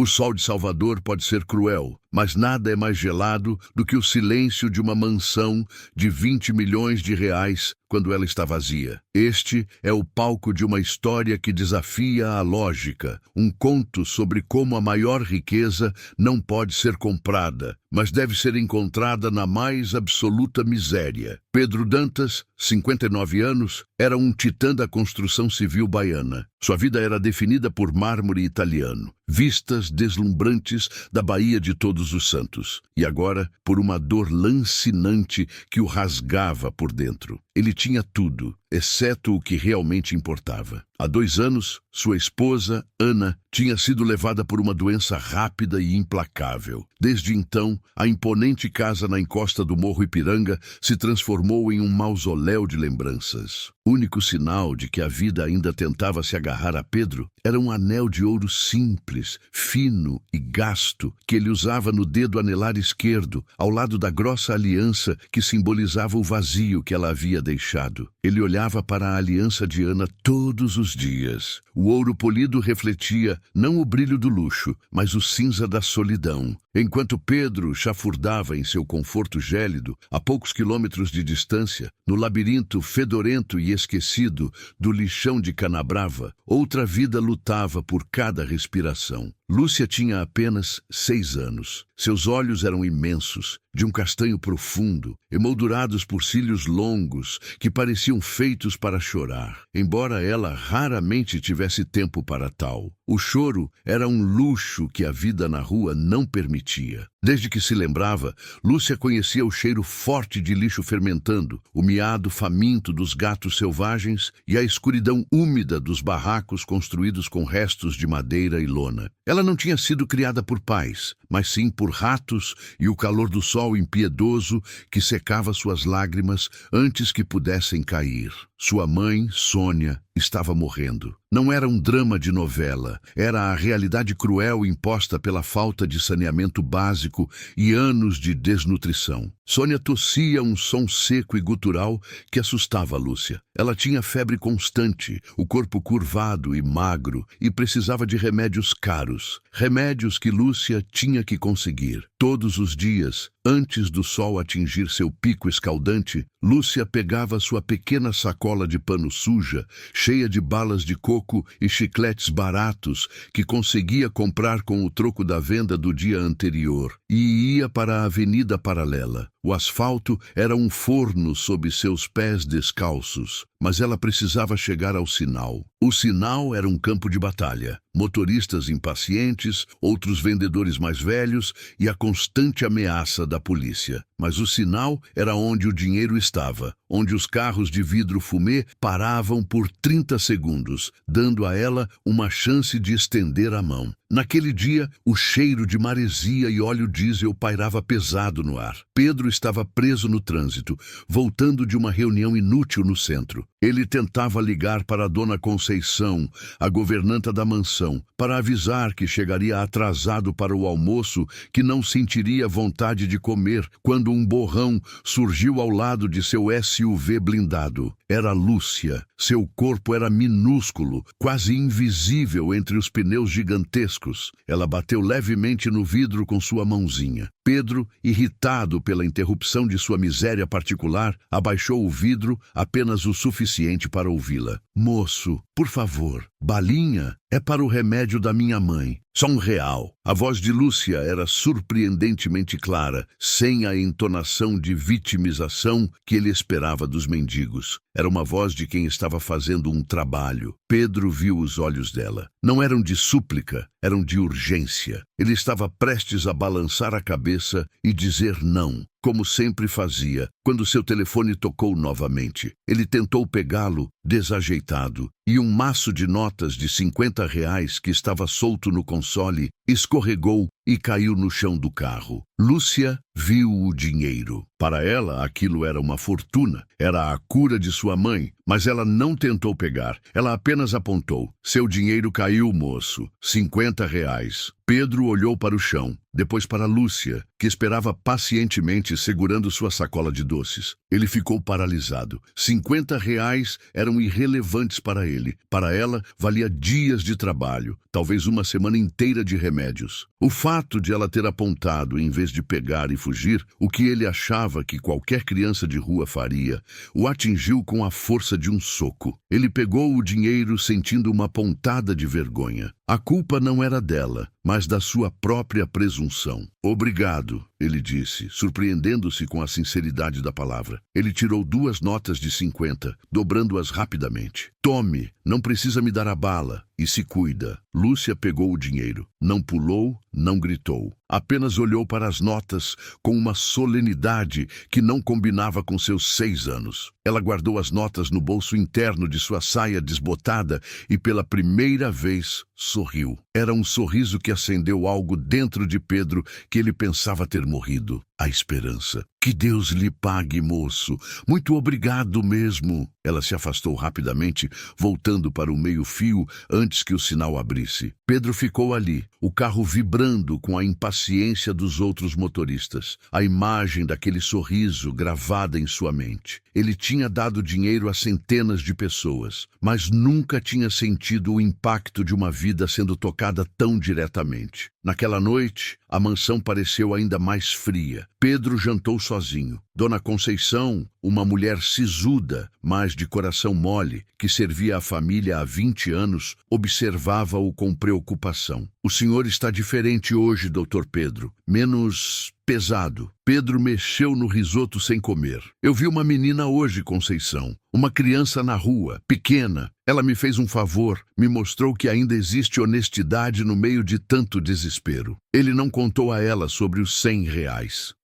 O sol de Salvador pode ser cruel, mas nada é mais gelado do que o silêncio de uma mansão de 20 milhões de reais quando ela está vazia. Este é o palco de uma história que desafia a lógica, um conto sobre como a maior riqueza não pode ser comprada, mas deve ser encontrada na mais absoluta miséria. Pedro Dantas, 59 anos, era um titã da construção civil baiana. Sua vida era definida por mármore italiano, vistas deslumbrantes da Baía de Todos os Santos, e agora por uma dor lancinante que o rasgava por dentro. Ele tinha tudo, exceto o que realmente importava. Há 2 anos, sua esposa, Ana, tinha sido levada por uma doença rápida e implacável. Desde então, a imponente casa na encosta do Morro Ipiranga se transformou em um mausoléu de lembranças. O único sinal de que a vida ainda tentava se agarrar a Pedro era um anel de ouro simples, fino e gasto que ele usava no dedo anelar esquerdo, ao lado da grossa aliança que simbolizava o vazio que ela havia deixado. Ele olhava para a aliança de Ana todos os dias. O ouro polido refletia não o brilho do luxo, mas o cinza da solidão. Enquanto Pedro chafurdava em seu conforto gélido, a poucos quilômetros de distância, no labirinto fedorento e esquecido do lixão de Canabrava, outra vida lutava por cada respiração. Lúcia tinha apenas 6 anos. Seus olhos eram imensos, de um castanho profundo, emoldurados por cílios longos que pareciam feitos para chorar, embora ela raramente tivesse tempo para tal. O choro era um luxo que a vida na rua não permitia. Desde que se lembrava, Lúcia conhecia o cheiro forte de lixo fermentando, o miado faminto dos gatos selvagens e a escuridão úmida dos barracos construídos com restos de madeira e lona. Ela não tinha sido criada por pais, mas sim por ratos e o calor do sol impiedoso que secava suas lágrimas antes que pudessem cair. Sua mãe, Sônia, estava morrendo. Não era um drama de novela, era a realidade cruel imposta pela falta de saneamento básico e anos de desnutrição. Sônia tossia um som seco e gutural que assustava Lúcia. Ela tinha febre constante, o corpo curvado e magro, e precisava de remédios caros. Remédios que Lúcia tinha que conseguir. Todos os dias, antes do sol atingir seu pico escaldante, Lúcia pegava sua pequena sacola de pano suja, cheia de balas de coco e chicletes baratos que conseguia comprar com o troco da venda do dia anterior, e ia para a avenida paralela. O asfalto era um forno sob seus pés descalços, mas ela precisava chegar ao sinal. O sinal era um campo de batalha. Motoristas impacientes, outros vendedores mais velhos e a constante ameaça da polícia. Mas o sinal era onde o dinheiro estava, onde os carros de vidro fumê paravam por 30 segundos, dando a ela uma chance de estender a mão. Naquele dia, o cheiro de maresia e óleo diesel pairava pesado no ar. Pedro estava preso no trânsito, voltando de uma reunião inútil no centro. Ele tentava ligar para a dona Conceição, a governanta da mansão, para avisar que chegaria atrasado para o almoço, que não sentiria vontade de comer, quando um borrão surgiu ao lado de seu SUV blindado. Era Lúcia. Seu corpo era minúsculo, quase invisível entre os pneus gigantescos. Ela bateu levemente no vidro com sua mãozinha. Pedro, irritado pela interrupção de sua miséria particular, abaixou o vidro apenas o suficiente para ouvi-la. "Moço, por favor, balinha é para o remédio da minha mãe. Só R$1. A voz de Lúcia era surpreendentemente clara, sem a entonação de vitimização que ele esperava dos mendigos. Era uma voz de quem estava fazendo um trabalho. Pedro viu os olhos dela. Não eram de súplica, eram de urgência. Ele estava prestes a balançar a cabeça e dizer não, como sempre fazia, quando seu telefone tocou novamente. Ele tentou pegá-lo, desajeitado, e um maço de notas de R$50 que estava solto no console escorregou e caiu no chão do carro. Lúcia viu o dinheiro. Para ela, aquilo era uma fortuna. Era a cura de sua mãe, mas ela não tentou pegar. Ela apenas apontou. "Seu dinheiro caiu, moço. R$50. Pedro olhou para o chão, depois para Lúcia, que esperava pacientemente segurando sua sacola de doces. Ele ficou paralisado. R$50 eram irrelevantes para ele. Para ela, valia dias de trabalho, talvez uma semana inteira de remédio. remédios. O fato de ela ter apontado, em vez de pegar e fugir, o que ele achava que qualquer criança de rua faria, o atingiu com a força de um soco. Ele pegou o dinheiro sentindo uma pontada de vergonha. A culpa não era dela, mas da sua própria presunção. Obrigado, ele disse, surpreendendo-se com a sinceridade da palavra. Ele tirou 2 notas de 50, dobrando-as rapidamente. Tome, não precisa me dar a bala. E se cuida. Lúcia pegou o dinheiro. Não pulou, não gritou. Apenas olhou para as notas com uma solenidade que não combinava com seus 6 anos. Ela guardou as notas no bolso interno de sua saia desbotada e pela primeira vez sorriu. Era um sorriso que acendeu algo dentro de Pedro que ele pensava ter morrido. A esperança. Que Deus lhe pague, moço. Muito obrigado mesmo. Ela se afastou rapidamente, voltando para o meio-fio antes que o sinal abrisse. Pedro ficou ali, o carro vibrando com a impaciência dos outros motoristas. A imagem daquele sorriso gravada em sua mente. Ele tinha dado dinheiro a centenas de pessoas, mas nunca tinha sentido o impacto de uma vida sendo tocada tão diretamente. Naquela noite, a mansão pareceu ainda mais fria. Pedro jantou sozinho. Dona Conceição, uma mulher sisuda, mas de coração mole, que servia a família há 20 anos, observava-o com preocupação. O senhor está diferente hoje, doutor Pedro. Menos pesado. Pedro mexeu no risoto sem comer. Eu vi uma menina hoje, Conceição. Uma criança na rua, pequena. Ela me fez um favor, me mostrou que ainda existe honestidade no meio de tanto desespero. Ele não contou a ela sobre os R$ 100.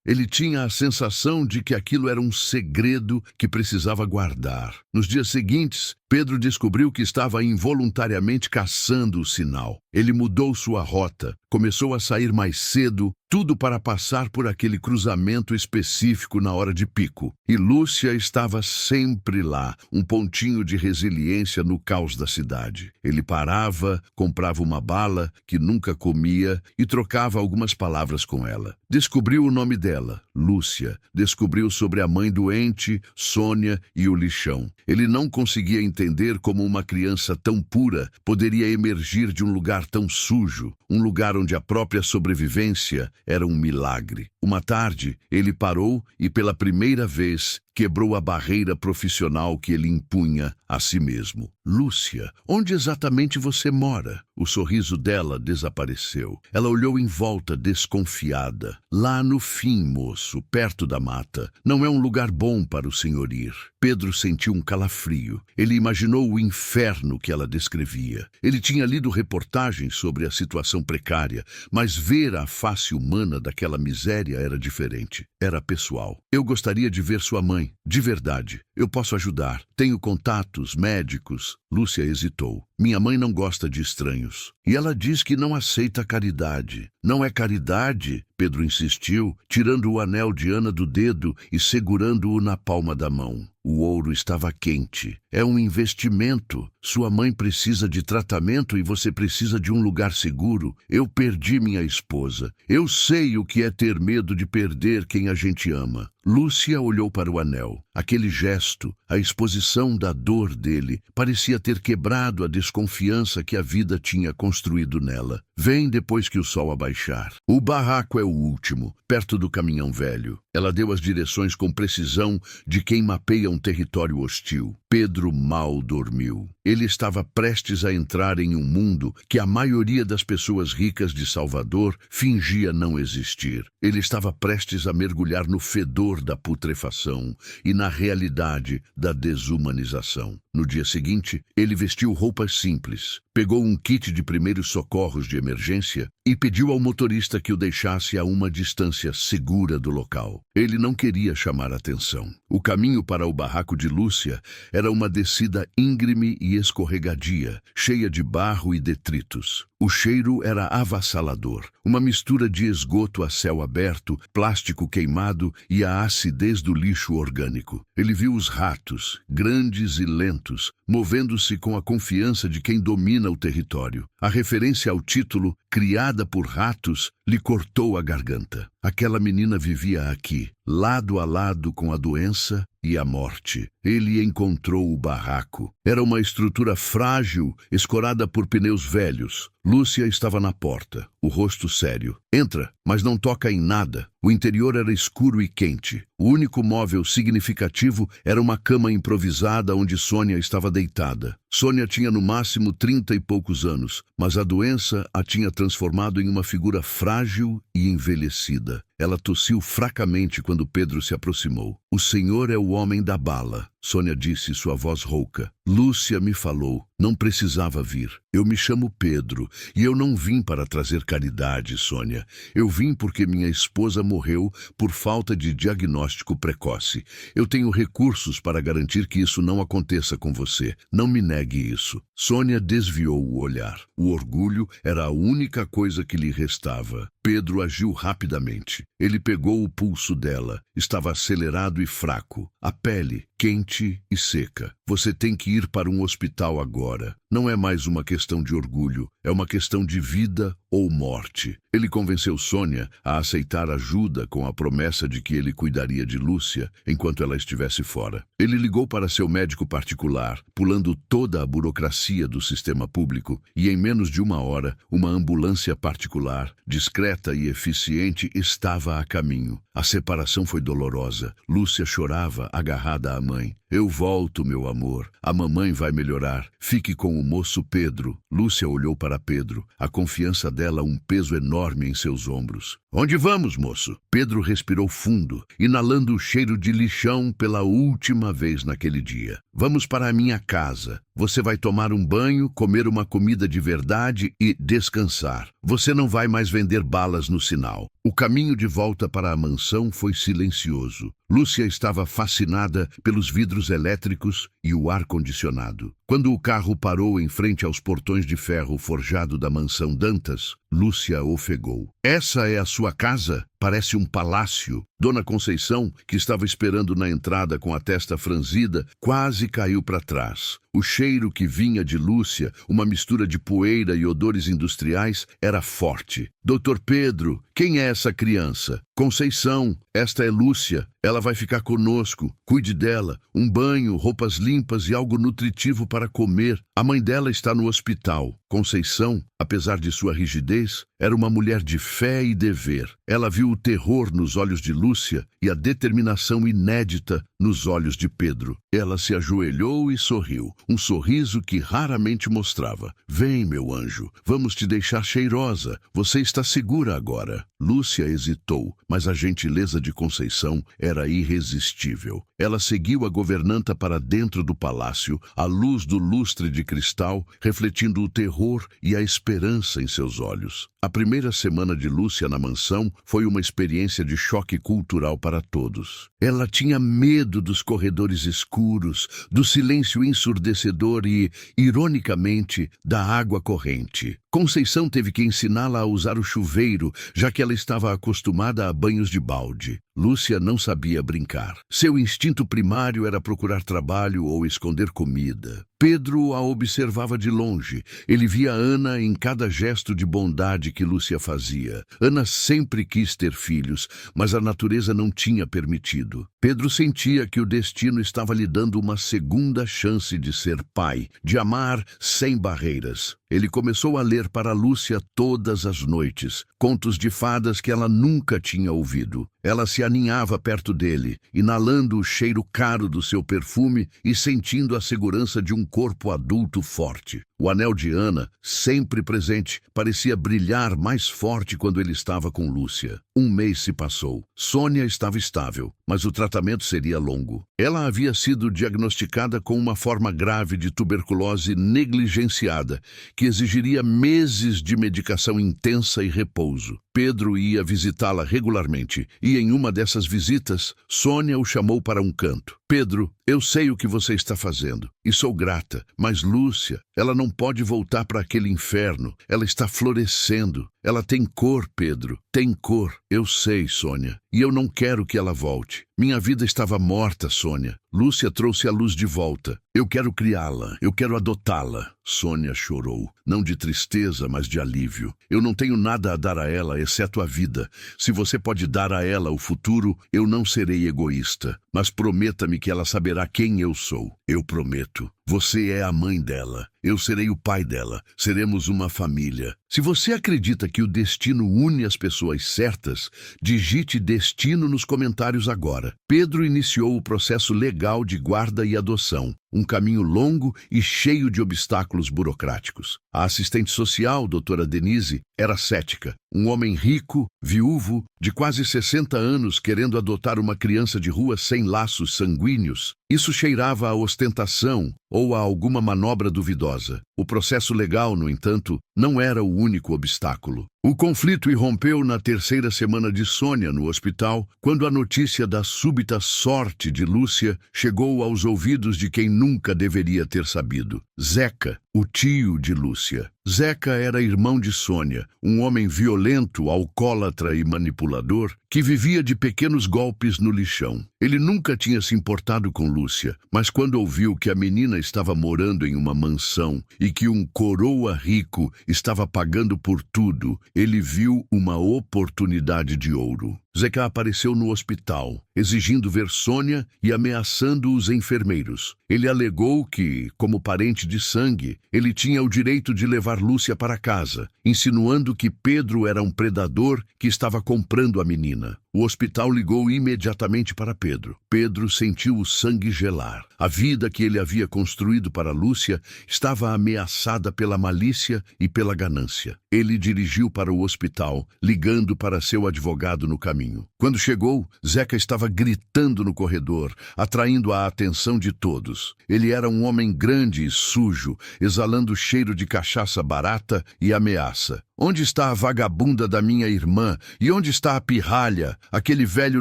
Ele tinha a sensação de que aquilo era um segredo que precisava guardar. Nos dias seguintes, Pedro descobriu que estava involuntariamente caçando o sinal. Ele mudou sua rota, começou a sair mais cedo, tudo para passar por aquele cruzamento específico na hora de pico. E Lúcia estava sempre lá, um pontinho de resiliência no caos da cidade. Ele parava, comprava uma bala, que nunca comia, e trocava algumas palavras com ela. Descobriu o nome dela, Lúcia. Descobriu sobre a mãe doente, Sônia e o lixão. Ele não conseguia entender como uma criança tão pura poderia emergir de um lugar tão sujo, um lugar onde a própria sobrevivência era um milagre. Uma tarde, ele parou e, pela primeira vez, quebrou a barreira profissional que ele impunha a si mesmo. Lúcia, onde exatamente você mora? O sorriso dela desapareceu. Ela olhou em volta, desconfiada. Lá no fim, moço, perto da mata. Não é um lugar bom para o senhor ir. Pedro sentiu um calafrio. Ele imaginou o inferno que ela descrevia. Ele tinha lido reportagens sobre a situação precária, mas ver a face humana daquela miséria era diferente. Era pessoal. Eu gostaria de ver sua mãe. De verdade. Eu posso ajudar. Tenho contatos, médicos. Lúcia hesitou. Minha mãe não gosta de estranhos. E ela diz que não aceita caridade. Não é caridade? Pedro insistiu, tirando o anel de Ana do dedo e segurando-o na palma da mão. O ouro estava quente. É um investimento. Sua mãe precisa de tratamento e você precisa de um lugar seguro. Eu perdi minha esposa. Eu sei o que é ter medo de perder quem a gente ama. Lúcia olhou para o anel. Aquele gesto, a exposição da dor dele, parecia ter quebrado a desconfiança que a vida tinha construído nela. Vem depois que o sol abaixar. O barraco é o último, perto do caminhão velho. Ela deu as direções com precisão de quem mapeia um território hostil. Pedro mal dormiu. Ele estava prestes a entrar em um mundo que a maioria das pessoas ricas de Salvador fingia não existir. Ele estava prestes a mergulhar no fedor da putrefação e na realidade da desumanização. No dia seguinte, ele vestiu roupas simples, pegou um kit de primeiros socorros de emergência e pediu ao motorista que o deixasse a uma distância segura do local. Ele não queria chamar atenção. O caminho para o barraco de Lúcia era uma descida íngreme e escorregadia, cheia de barro e detritos. O cheiro era avassalador, uma mistura de esgoto a céu aberto, plástico queimado e a acidez do lixo orgânico. Ele viu os ratos, grandes e lentos, movendo-se com a confiança de quem domina o território. A referência ao título, Criada por Ratos, lhe cortou a garganta. Aquela menina vivia aqui, lado a lado com a doença e a morte. Ele encontrou o barraco. Era uma estrutura frágil, escorada por pneus velhos. Lúcia estava na porta, o rosto sério. Entra, mas não toca em nada. O interior era escuro e quente. O único móvel significativo era uma cama improvisada onde Sônia estava deitada. Sônia tinha no máximo 30 e poucos anos, mas a doença a tinha transformado em uma figura frágil e envelhecida. Ela tossiu fracamente quando Pedro se aproximou. "O senhor é o homem da bala", Sônia disse, sua voz rouca. "Lúcia me falou. Não precisava vir. Eu me chamo Pedro e eu não vim para trazer caridade, Sônia. Eu vim porque minha esposa morreu por falta de diagnóstico precoce. Eu tenho recursos para garantir que isso não aconteça com você. Não me negue isso." Sônia desviou o olhar. O orgulho era a única coisa que lhe restava. Pedro agiu rapidamente. Ele pegou o pulso dela. Estava acelerado e fraco. A pele, quente e seca. "Você tem que ir para um hospital agora. Não é mais uma questão de orgulho. É uma questão de vida ou morte." Ele convenceu Sônia a aceitar ajuda com a promessa de que ele cuidaria de Lúcia enquanto ela estivesse fora. Ele ligou para seu médico particular, pulando toda a burocracia do sistema público, e em menos de uma hora, uma ambulância particular, discreta e eficiente, estava a caminho. A separação foi dolorosa. Lúcia chorava, agarrada à mãe. "Eu volto, meu amor. A mamãe vai melhorar. Fique com o moço Pedro." Lúcia olhou para Pedro, a confiança dela um peso enorme em seus ombros. "Onde vamos, moço?" Pedro respirou fundo, inalando o cheiro de lixão pela última vez naquele dia. "Vamos para a minha casa. Você vai tomar um banho, comer uma comida de verdade e descansar. Você não vai mais vender balas no sinal." O caminho de volta para a mansão foi silencioso. Lúcia estava fascinada pelos vidros elétricos e o ar-condicionado. Quando o carro parou em frente aos portões de ferro forjado da mansão Dantas, Lúcia ofegou. "Essa é a sua casa? Parece um palácio." Dona Conceição, que estava esperando na entrada com a testa franzida, quase caiu para trás. O cheiro que vinha de Lúcia, uma mistura de poeira e odores industriais, era forte. "Doutor Pedro, quem é essa criança?" "Conceição, esta é Lúcia. Ela vai ficar conosco. Cuide dela. Um banho, roupas limpas e algo nutritivo para comer. A mãe dela está no hospital." Conceição, apesar de sua rigidez, era uma mulher de fé e dever. Ela viu o terror nos olhos de Lúcia e a determinação inédita nos olhos de Pedro. Ela se ajoelhou e sorriu, um sorriso que raramente mostrava. "Vem, meu anjo, vamos te deixar cheirosa. Você está segura agora." Lúcia hesitou, mas a gentileza de Conceição era irresistível. Ela seguiu a governanta para dentro do palácio, à luz do lustre de cristal, refletindo o terror e a esperança em seus olhos. A primeira semana de Lúcia na mansão foi uma experiência de choque cultural para todos. Ela tinha medo dos corredores escuros, do silêncio ensurdecedor e, ironicamente, da água corrente. Conceição teve que ensiná-la a usar o chuveiro, já que ela estava acostumada a banhos de balde. Lúcia não sabia brincar. Seu instinto primário era procurar trabalho ou esconder comida. Pedro a observava de longe. Ele via Ana em cada gesto de bondade que Lúcia fazia. Ana sempre quis ter filhos, mas a natureza não tinha permitido. Pedro sentia que o destino estava lhe dando uma segunda chance de ser pai, de amar sem barreiras. Ele começou a ler para Lúcia todas as noites, contos de fadas que ela nunca tinha ouvido. Ela se aninhava perto dele, inalando o cheiro caro do seu perfume e sentindo a segurança de um corpo adulto forte. O anel de Ana, sempre presente, parecia brilhar mais forte quando ele estava com Lúcia. Um mês se passou. Sônia estava estável, mas o tratamento seria longo. Ela havia sido diagnosticada com uma forma grave de tuberculose negligenciada, que exigiria meses de medicação intensa e repouso. Pedro ia visitá-la regularmente, e em uma dessas visitas, Sônia o chamou para um canto. "Pedro, eu sei o que você está fazendo. e sou grata. Mas Lúcia, ela não pode voltar para aquele inferno. Ela está florescendo. Ela tem cor, Pedro. Tem cor. Eu sei, Sônia. E eu não quero que ela volte. Minha vida estava morta, Sônia. Lúcia trouxe a luz de volta. Eu quero criá-la. Eu quero adotá-la. Sônia chorou. Não de tristeza, mas de alívio. Eu não tenho nada a dar a ela, exceto a vida. Se você pode dar a ela o futuro, eu não serei egoísta. Mas prometa-me que ela saberá quem eu sou. Eu prometo. Você é a mãe dela. Eu serei o pai dela. Seremos uma família. Se você acredita que o destino une as pessoas certas, digite destino nos comentários agora. Pedro iniciou o processo legal de guarda e adoção. Um caminho longo e cheio de obstáculos burocráticos. A assistente social, doutora Denise, era cética. Um homem rico, viúvo, de quase 60 anos, querendo adotar uma criança de rua sem laços sanguíneos. Isso cheirava a ostentação ou a alguma manobra duvidosa. O processo legal, no entanto, não era o único obstáculo. O conflito irrompeu na terceira semana de Sônia no hospital, quando a notícia da súbita sorte de Lúcia chegou aos ouvidos de quem nunca deveria ter sabido. Zeca, o tio de Lúcia. Zeca era irmão de Sônia, um homem violento, alcoólatra e manipulador, que vivia de pequenos golpes no lixão. Ele nunca tinha se importado com Lúcia, mas quando ouviu que a menina estava morando em uma mansão e que um coroa rico estava pagando por tudo, ele viu uma oportunidade de ouro. Zeca apareceu no hospital, exigindo ver Sônia e ameaçando os enfermeiros. Ele alegou que, como parente de sangue, ele tinha o direito de levar Lúcia para casa, insinuando que Pedro era um predador que estava comprando a menina. O hospital ligou imediatamente para Pedro. Pedro sentiu o sangue gelar. A vida que ele havia construído para Lúcia estava ameaçada pela malícia e pela ganância. Ele dirigiu para o hospital, ligando para seu advogado no caminho. Quando chegou, Zeca estava gritando no corredor, atraindo a atenção de todos. Ele era um homem grande e sujo, exalando cheiro de cachaça barata e ameaça. Onde está a vagabunda da minha irmã? E onde está a pirralha? Aquele velho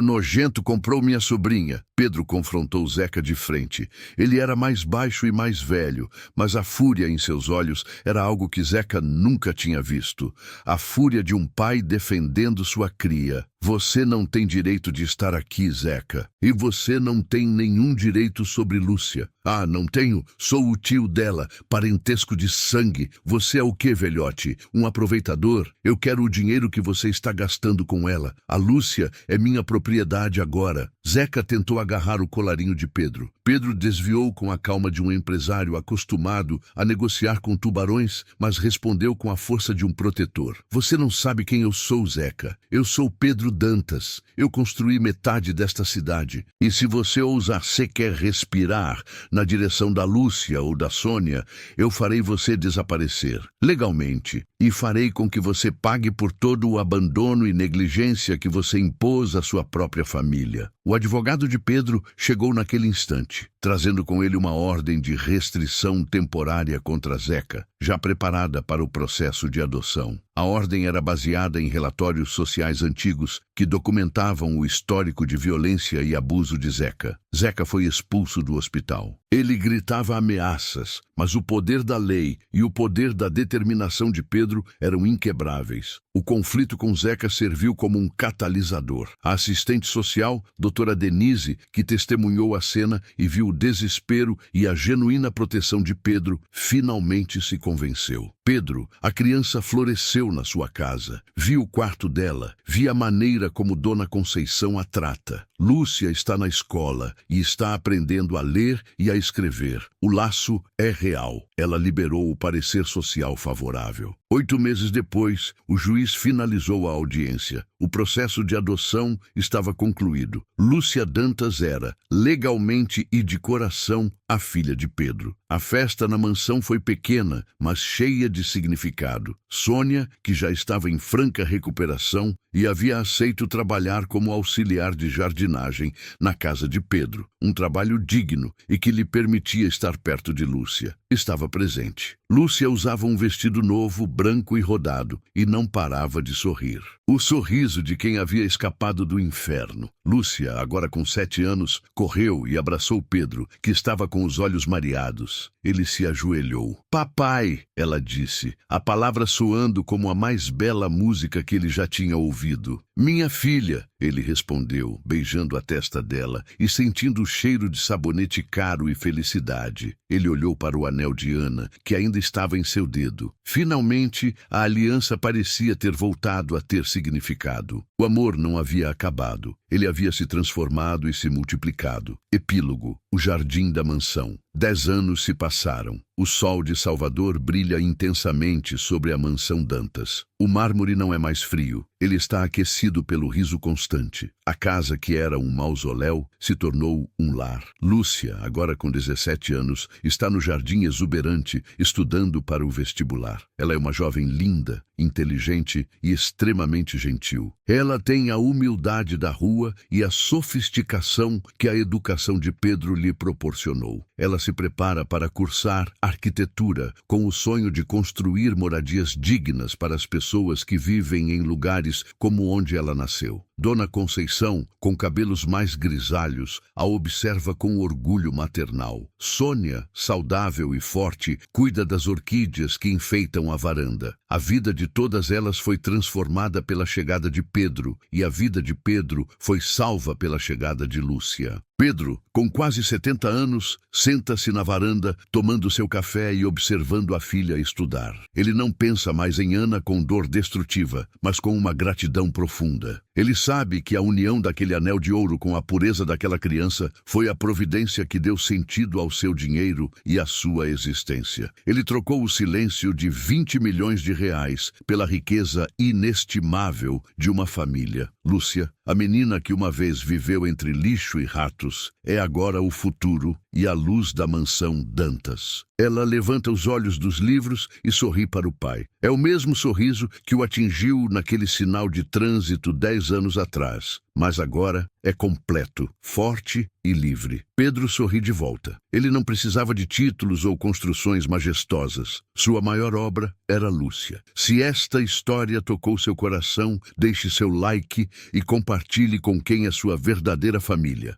nojento comprou minha sobrinha. Pedro confrontou Zeca de frente. Ele era mais baixo e mais velho, mas a fúria em seus olhos era algo que Zeca nunca tinha visto. A fúria de um pai defendendo sua cria. Você não tem direito de estar aqui, Zeca. E você não tem nenhum direito sobre Lúcia. Ah, não tenho? Sou o tio dela, parentesco de sangue. Você é o quê, velhote? Um aproveitador? Eu quero o dinheiro que você está gastando com ela. A Lúcia é minha propriedade agora. Zeca tentou agarrar o colarinho de Pedro. Pedro desviou com a calma de um empresário acostumado a negociar com tubarões, mas respondeu com a força de um protetor. Você não sabe quem eu sou, Zeca. Eu sou Pedro Dantas. Eu construí metade desta cidade. E se você ousar sequer respirar na direção da Lúcia ou da Sônia, eu farei você desaparecer, legalmente, e farei com que você pague por todo o abandono e negligência que você impôs à sua própria família. O advogado de Pedro chegou naquele instante, trazendo com ele uma ordem de restrição temporária contra Zeca, já preparada para o processo de adoção. A ordem era baseada em relatórios sociais antigos que documentavam o histórico de violência e abuso de Zeca. Zeca foi expulso do hospital. Ele gritava ameaças, mas o poder da lei e o poder da determinação de Pedro eram inquebráveis. O conflito com Zeca serviu como um catalisador. A assistente social, doutora Denise, que testemunhou a cena e viu o desespero e a genuína proteção de Pedro, finalmente se convenceu. Pedro, a criança floresceu na sua casa. Vi o quarto dela, vi a maneira como Dona Conceição a trata. Lúcia está na escola e está aprendendo a ler e a escrever. O laço é real. Ela liberou o parecer social favorável. 8 meses depois, o juiz finalizou a audiência. O processo de adoção estava concluído. Lúcia Dantas era, legalmente e de coração, a filha de Pedro. A festa na mansão foi pequena, mas cheia de significado. Sônia, que já estava em franca recuperação e havia aceito trabalhar como auxiliar de jardinagem na casa de Pedro, um trabalho digno e que lhe permitia estar perto de Lúcia. estava presente. Lúcia usava um vestido novo, branco e rodado, e não parava de sorrir. O sorriso de quem havia escapado do inferno. Lúcia, agora com 7 anos, correu e abraçou Pedro, que estava com os olhos mareados. Ele se ajoelhou. "Papai", ela disse, a palavra soando como a mais bela música que ele já tinha ouvido. "Minha filha", ele respondeu, beijando a testa dela e sentindo o cheiro de sabonete caro e felicidade. Ele olhou para o anel de Ana, que ainda estava em seu dedo. Finalmente, a aliança parecia ter voltado a ter significado. O amor não havia acabado. Ele havia se transformado e se multiplicado. Epílogo: o jardim da mansão. 10 anos se passaram. O sol de Salvador brilha intensamente sobre a mansão Dantas. O mármore não é mais frio. Ele está aquecido pelo riso constante. A casa que era um mausoléu se tornou um lar. Lúcia, agora com 17 anos, está no jardim exuberante, estudando para o vestibular. Ela é uma jovem linda, inteligente e extremamente gentil. Ela tem a humildade da rua e a sofisticação que a educação de Pedro lhe proporcionou. Ela se prepara para cursar arquitetura, com o sonho de construir moradias dignas para as pessoas que vivem em lugares como onde ela nasceu. Dona Conceição, com cabelos mais grisalhos, a observa com orgulho maternal. Sônia, saudável e forte, cuida das orquídeas que enfeitam a varanda. A vida de todas elas foi transformada pela chegada de Pedro, e a vida de Pedro foi salva pela chegada de Lúcia. Pedro, com quase 70 anos, senta-se na varanda, tomando seu café e observando a filha estudar. Ele não pensa mais em Ana com dor destrutiva, mas com uma gratidão profunda. Ele sabe que a união daquele anel de ouro com a pureza daquela criança foi a providência que deu sentido ao seu dinheiro e à sua existência. Ele trocou o silêncio de 20 milhões de reais pela riqueza inestimável de uma família. Lúcia, a menina que uma vez viveu entre lixo e ratos, é agora o futuro e a luz da mansão Dantas. Ela levanta os olhos dos livros e sorri para o pai. É o mesmo sorriso que o atingiu naquele sinal de trânsito 10 anos atrás, mas agora é completo, forte e livre. Pedro sorri de volta. Ele não precisava de títulos ou construções majestosas. Sua maior obra era Lúcia. Se esta história tocou seu coração, deixe seu like e compartilhe com quem é sua verdadeira família.